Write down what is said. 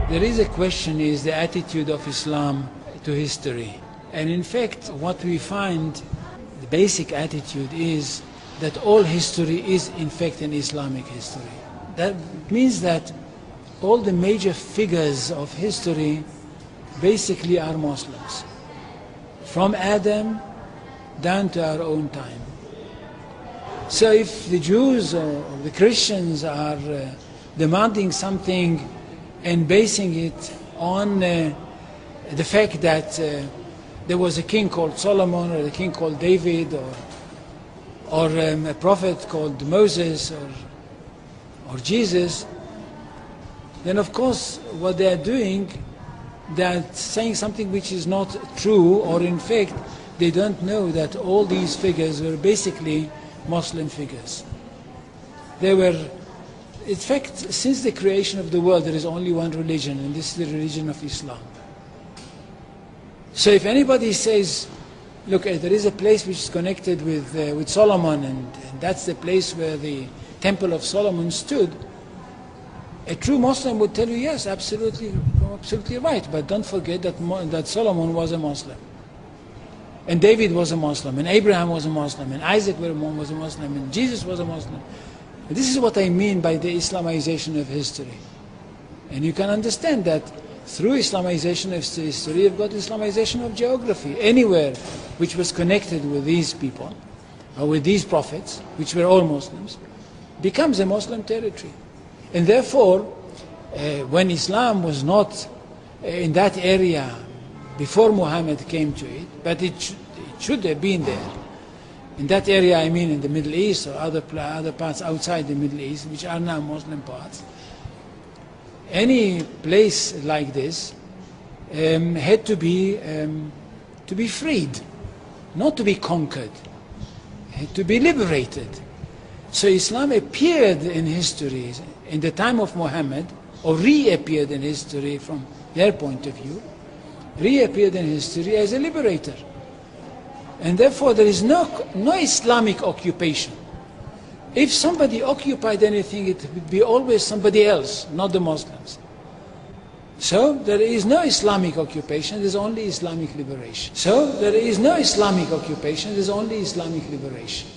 There is a question, is the attitude of Islam to history. And in fact, what we find, the basic attitude is that all history is in fact an Islamic history. That means that all the major figures of history basically are Muslims. From Adam down to our own time. So if the Jews or the Christians are demanding something and basing it on the fact that there was a king called Solomon, or a king called David, or a prophet called Moses, or Jesus, then of course what they are doing, they are saying something which is not true, or in fact they don't know that all these figures were basically Muslim figures. They were, in fact, since the creation of the world there is only one religion, and this is the religion of Islam. So if anybody says, look, there is a place which is connected with Solomon, and that's the place where the Temple of Solomon stood, a true Muslim would tell you, yes, absolutely right, but don't forget that Solomon was a Muslim. And David was a Muslim, and Abraham was a Muslim, and Isaac was a Muslim, and Jesus was a Muslim. And this is what I mean by the Islamization of history. And you can understand that through Islamization of history, you've got Islamization of geography. Anywhere which was connected with these people, or with these prophets, which were all Muslims, becomes a Muslim territory. And therefore, when Islam was not in that area before Muhammad came to it, but it should have been there. In that area, I mean in the Middle East or other parts outside the Middle East, which are now Muslim parts. Any place like this had to be freed, not to be conquered, had to be liberated. So Islam appeared in history in the time of Muhammad, or reappeared in history from their point of view, reappeared in history as a liberator. And therefore there is no Islamic occupation. If somebody occupied anything, it would be always somebody else, not the Muslims. So there is no Islamic occupation, there is only Islamic liberation. So there is no Islamic occupation, there is only Islamic liberation.